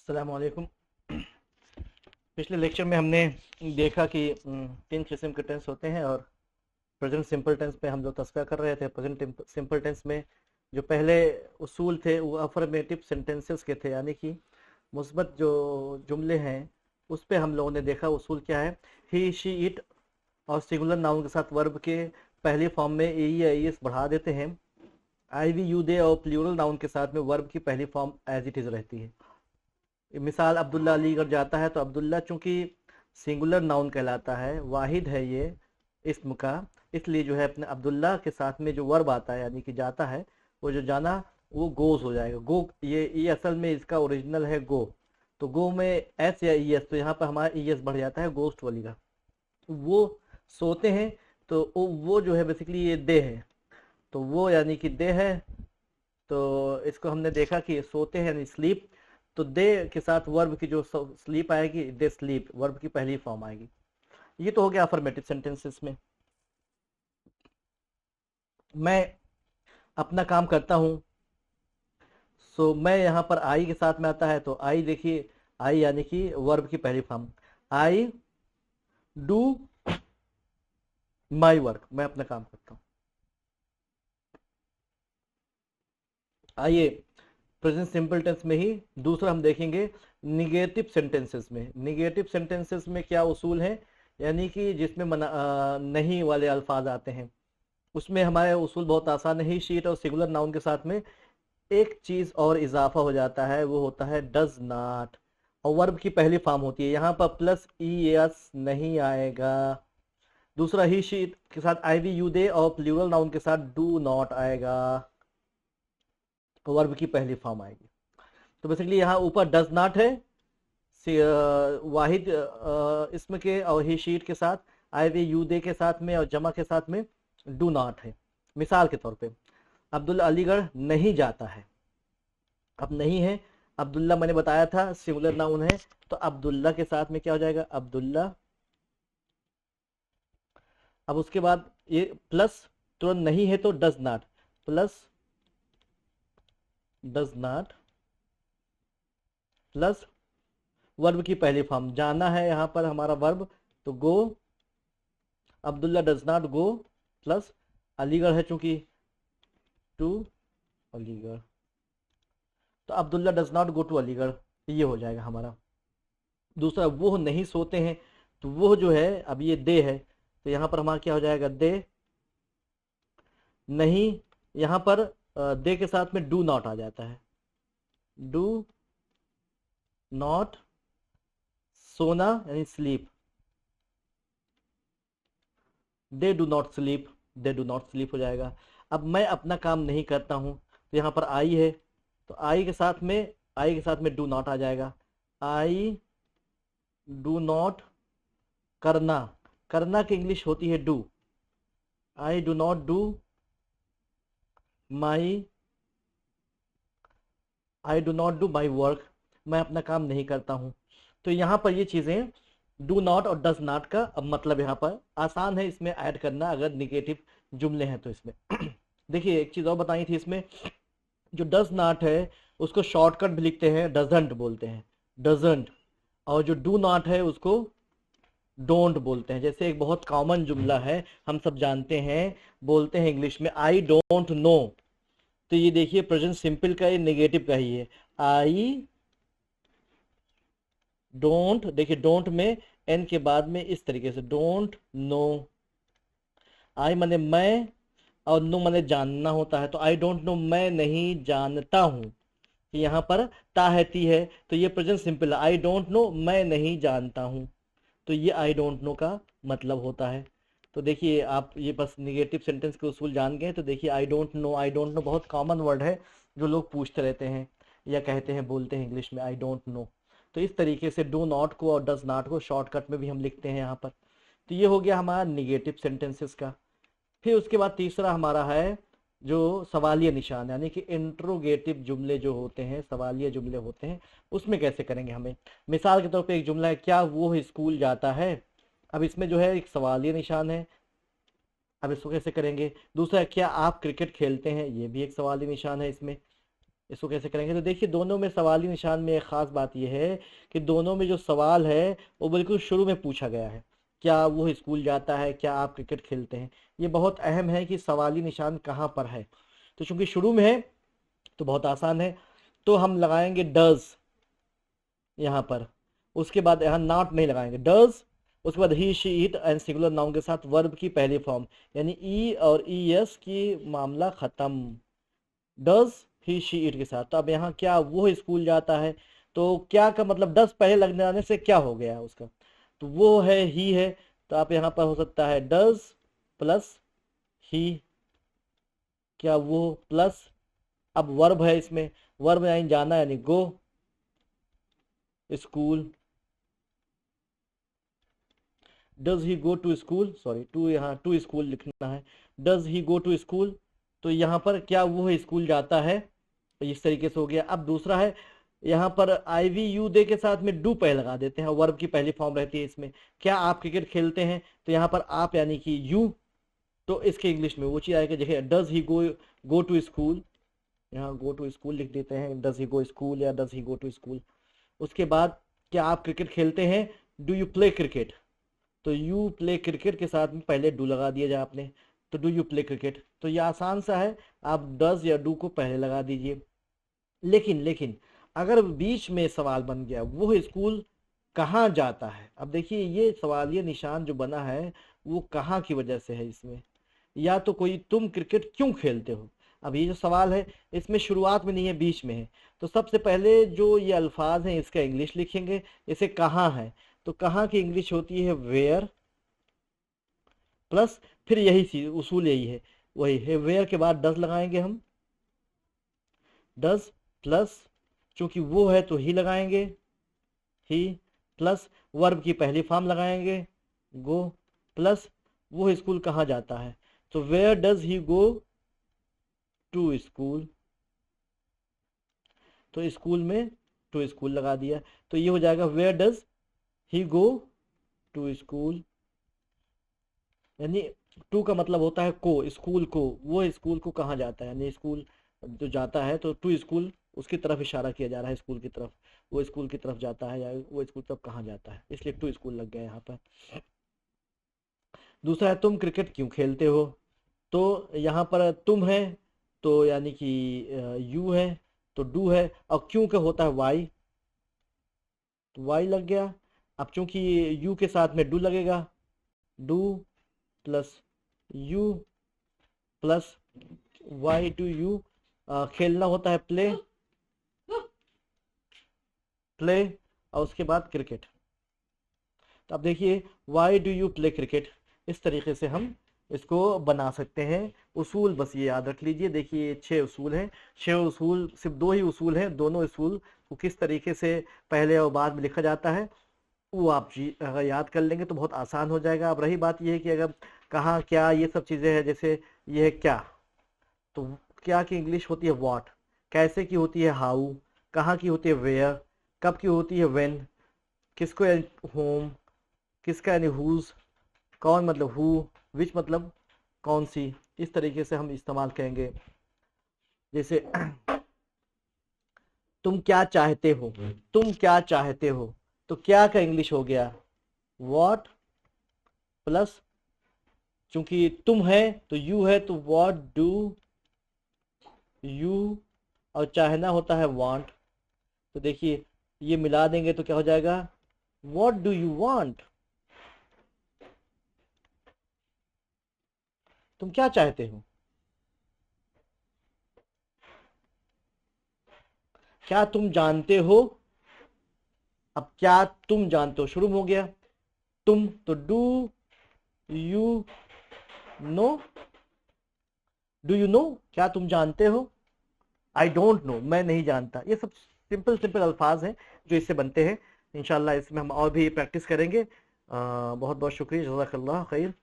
अस्सलाम वालेकुम। पिछले लेक्चर में हमने देखा कि तीन किस्म के टेंस होते हैं और प्रेजेंट सिंपल टेंस पे हम लोग तस्करा कर रहे थे। प्रेजेंट सिंपल टेंस में जो पहले उसूल थे वो अफर्मेटिव सेंटेंसेस के थे, यानी कि मुस्बत जो जुमले हैं उस पे हम लोगों ने देखा उसूल क्या है। ही शी इट और सिंगुलर नाउन के साथ वर्ब के पहली फॉर्म में ए या एस बढ़ा देते हैं। आई वी यू दे और प्लूरल नाउन के साथ में वर्ब की पहली फॉर्म एज इट इज़ रहती है। मिसाल अब्दुल्ला अलीगढ़ जाता है तो अब्दुल्ला चूंकि सिंगुलर नाउन कहलाता है, वाहिद है ये इस्म का, इसलिए जो है अपने अब्दुल्ला के साथ में जो वर्ब आता है यानी कि जाता है, वो जो जाना वो गोज हो जाएगा। गो ये असल में इसका ओरिजिनल है गो। तो गो में एस या ई एस, तो यहाँ पर हमारा ई एस बढ़ जाता है गोस्ट वाली का। वो सोते हैं तो वो जो है बेसिकली ये दे है, तो वो यानी कि दे है। तो इसको हमने देखा कि सोते हैं यानी स्लीप, तो दे के साथ वर्ब की जो स्लीप आएगी, दे स्लीप, वर्ब की पहली फॉर्म आएगी। ये तो हो गया अफर्मेटिव सेंटेंसेस में। मैं अपना काम करता हूं, सो मैं यहाँ पर आई के साथ में आता है, तो आई देखिए, आई यानी कि वर्ब की पहली form. I do my work, मैं अपना काम करता हूं। आइए प्रेजेंट सिंपल टेंस में ही दूसरा हम देखेंगे निगेटिव सेंटेंसेस में। निगेटिव सेंटेंसेस में क्या उसूल है, यानी कि जिसमें नहीं वाले अल्फाज आते हैं, उसमें हमारे उसूल बहुत आसान है। ही शीट और सिंगुलर नाउन के साथ में एक चीज और इजाफा हो जाता है, वो होता है डज नॉट, और वर्ब की पहली फॉर्म होती है। यहाँ पर प्लस ई एस नहीं आएगा। दूसरा ही शीट के साथ आई वी यू दे और प्लूरल नाउन के साथ डू नॉट आएगा, वर्ब की पहली फॉर्म आएगी। तो बेसिकली यहाँ ऊपर डज नॉट है वाहिद इसम के, और ही शीट के साथ आई वी यू दे के साथ में और जमा के साथ में डू नॉट है। मिसाल के तौर पे अब्दुल्ला अलीगढ़ नहीं जाता है, अब नहीं है, अब्दुल्ला मैंने बताया था सिंगुलर नाउन है, तो अब्दुल्ला के साथ में क्या हो जाएगा, अब्दुल्ला। अब उसके बाद ये प्लस, तुरंत नहीं है तो does not, plus does not plus verb की पहली फॉर्म, जाना है यहाँ पर हमारा वर्ब, तो go, Abdullah does not go, plus Aligarh है चूंकि टू अलीगढ़, तो Abdullah does not go to Aligarh, ये हो जाएगा हमारा। दूसरा वो नहीं सोते हैं, तो वो जो है अब ये दे है, तो यहाँ पर हमारा क्या हो जाएगा, दे नहीं, यहाँ पर दे के साथ में डू नॉट आ जाता है, डू नॉट सोना यानी sleep, they do not sleep, they do not sleep हो जाएगा। अब मैं अपना काम नहीं करता हूं, तो यहाँ पर आई है, तो आई के साथ में डू नॉट आ जाएगा। आई डू नॉट करना, करना की इंग्लिश होती है do. I do not do my, I do not do my work, मैं अपना काम नहीं करता हूं। तो यहाँ पर ये चीजें डू नॉट और डज नॉट का अब मतलब यहाँ पर आसान है इसमें ऐड करना, अगर निगेटिव जुमले हैं तो इसमें देखिए एक चीज और बताई थी इसमें, जो डज नॉट है उसको शॉर्टकट भी लिखते हैं, डजंट बोलते हैं, डजंट, और जो डू नॉट है उसको डोंट बोलते हैं। जैसे एक बहुत कॉमन जुमला है, हम सब जानते हैं, बोलते हैं इंग्लिश में, आई डोंट नो, तो ये देखिए प्रेजेंट सिंपल का ये नेगेटिव का ही है, आई डोंट, देखिए डोंट में एन के बाद में इस तरीके से डोंट नो, आई माने मैं और नो माने जानना होता है, तो आई डोंट नो मैं नहीं जानता हूं, यहाँ पर ता है ती है, तो ये प्रेजेंट सिंपल है, आई डोंट नो मैं नहीं जानता हूं, तो ये आई डोंट नो का मतलब होता है। तो देखिए आप ये बस निगेटिव सेंटेंस के उसूल जान गए, तो देखिए I don't know, I don't know बहुत कॉमन वर्ड है जो लोग पूछते रहते हैं या कहते हैं, बोलते हैं इंग्लिश में, आई डोंट नो। तो इस तरीके से डू नॉट को और डज नॉट को शॉर्टकट में भी हम लिखते हैं यहाँ पर। तो ये हो गया हमारा निगेटिव सेंटेंसेस का। फिर उसके बाद तीसरा हमारा है जो सवालिया निशान, यानी कि इंट्रोगेटिव जुमले जो होते हैं, सवालिया जुमले होते हैं, उसमें कैसे करेंगे हमें। मिसाल के तौर पे एक जुमला है, क्या वो स्कूल जाता है, अब इसमें जो है एक सवालिया निशान है, अब इसको कैसे करेंगे। दूसरा है, क्या आप क्रिकेट खेलते हैं, ये भी एक सवालिया निशान है इसमें। इसको कैसे करेंगे? तो देखिए दोनों में सवाली निशान में एक खास बात यह है कि दोनों में जो सवाल है वो बिल्कुल शुरू में पूछा गया है, क्या वो स्कूल जाता है, क्या आप क्रिकेट खेलते हैं। ये बहुत अहम है कि सवाली निशान कहाँ पर है। तो चूंकि शुरू में है तो बहुत आसान है, तो हम लगाएंगे डज यहाँ पर। उसके बाद यहाँ नॉट नहीं लगाएंगे, डज। उसके बाद ही she it and singular noun के साथ वर्ब की पहली फॉर्म, यानी ई और ई एस की मामला खत्म। डज ही शी इट के साथ। तो अब यहाँ क्या वो स्कूल जाता है, तो क्या का मतलब डज पहले लगने आने से क्या हो गया उसका, तो वो है ही है। तो आप यहाँ पर हो सकता है डज प्लस ही, क्या वो प्लस, अब वर्ब है इसमें, वर्ब यानी जाना यानी go, school. Does he go to school, sorry to यहाँ टू स्कूल लिखना है, does he go to school. तो यहाँ पर क्या वो स्कूल जाता है, इस तरीके से हो गया। अब दूसरा है, यहाँ पर आई वी यू दे के साथ में डू पहले लगा देते हैं, वर्ब की पहली फॉर्म रहती है इसमें। क्या आप क्रिकेट खेलते हैं, तो यहाँ पर आप यानी कि यू, तो इसके इंग्लिश में वो चीज़ आएगी। देखिए does he go to school, यहाँ गो टू स्कूल लिख देते हैं, डज ही गो स्कूल या does he go to school. उसके बाद क्या आप क्रिकेट खेलते हैं, डू यू प्ले क्रिकेट, तो यू प्ले क्रिकेट के साथ में पहले डू लगा दिया जाए आपने, तो डू यू प्ले क्रिकेट। तो ये आसान सा है, आप डज या डू को पहले लगा दीजिए। लेकिन लेकिन अगर बीच में सवाल बन गया वो स्कूल कहाँ जाता है, अब देखिए ये सवाल, ये निशान जो बना है वो कहाँ की वजह से है इसमें, या तो कोई तुम क्रिकेट क्यों खेलते हो। अब ये जो सवाल है इसमें शुरुआत में नहीं है, बीच में है। तो सबसे पहले जो ये अल्फाज हैं इसका इंग्लिश लिखेंगे, इसे कहाँ है, तो कहाँ की इंग्लिश होती है वेयर, प्लस फिर यही चीज उसूल यही है, वही है वेयर के बाद डज लगाएंगे हम, डज प्लस चूंकि वो है तो ही लगाएंगे, ही प्लस वर्ब की पहली फॉर्म लगाएंगे गो, प्लस वो स्कूल कहाँ जाता है, तो where does he go to school, तो स्कूल में टू स्कूल लगा दिया। तो ये हो जाएगा where does he go to school, यानी टू का मतलब होता है को, स्कूल को, वो स्कूल को कहाँ जाता है, यानी स्कूल जो जाता है, तो टू स्कूल उसकी तरफ इशारा किया जा रहा है, स्कूल की तरफ, वो स्कूल की तरफ जाता है या वो स्कूल तब कहाँ जाता है, इसलिए टू स्कूल लग गया यहाँ पर। दूसरा है तुम क्रिकेट क्यों खेलते हो, तो यहाँ पर तुम है तो यानी कि यू है, तो डू है, और क्यों का होता है वाई, तो वाई लग गया। अब चूंकि यू के साथ में डू लगेगा, do plus you plus Y to you, खेलना होता है प्ले, प्ले और उसके बाद क्रिकेट। तो अब देखिए why do you play cricket, इस तरीके से हम इसको बना सकते हैं। उसूल बस ये याद रख लीजिए, देखिए 6 उसूल हैं, 6 उसूल, सिर्फ 2 ही उसूल हैं, दोनों उसूल को किस तरीके से पहले और बाद में लिखा जाता है वो आप जी अगर याद कर लेंगे तो बहुत आसान हो जाएगा। अब रही बात ये है कि अगर कहाँ क्या ये सब चीज़ें हैं, जैसे ये है क्या, तो क्या की इंग्लिश होती है व्हाट, कैसे की होती है हाउ, कहाँ की होती है वेयर, कब की होती है व्हेन, किसको होम, किसका यानी हुज, कौन मतलब हु, विच मतलब कौन सी, इस तरीके से हम इस्तेमाल करेंगे। जैसे तुम क्या चाहते हो, तुम क्या चाहते हो, तो क्या का इंग्लिश हो गया व्हाट, प्लस चूंकि तुम है तो यू है, तो व्हाट डू यू, और चाहना होता है वांट, तो देखिए ये मिला देंगे तो क्या हो जाएगा व्हाट डू यू वांट, तुम क्या चाहते हो। क्या तुम जानते हो, अब क्या तुम जानते हो शुरू में हो गया, तुम तो do you know, do you know, क्या तुम जानते हो, आई डोंट नो, मैं नहीं जानता। ये सब सिंपल सिंपल अल्फाज हैं जो इससे बनते हैं। इंशाल्लाह इसमें हम और भी प्रैक्टिस करेंगे। बहुत बहुत शुक्रिया, जज़ाकल्लाह खैर।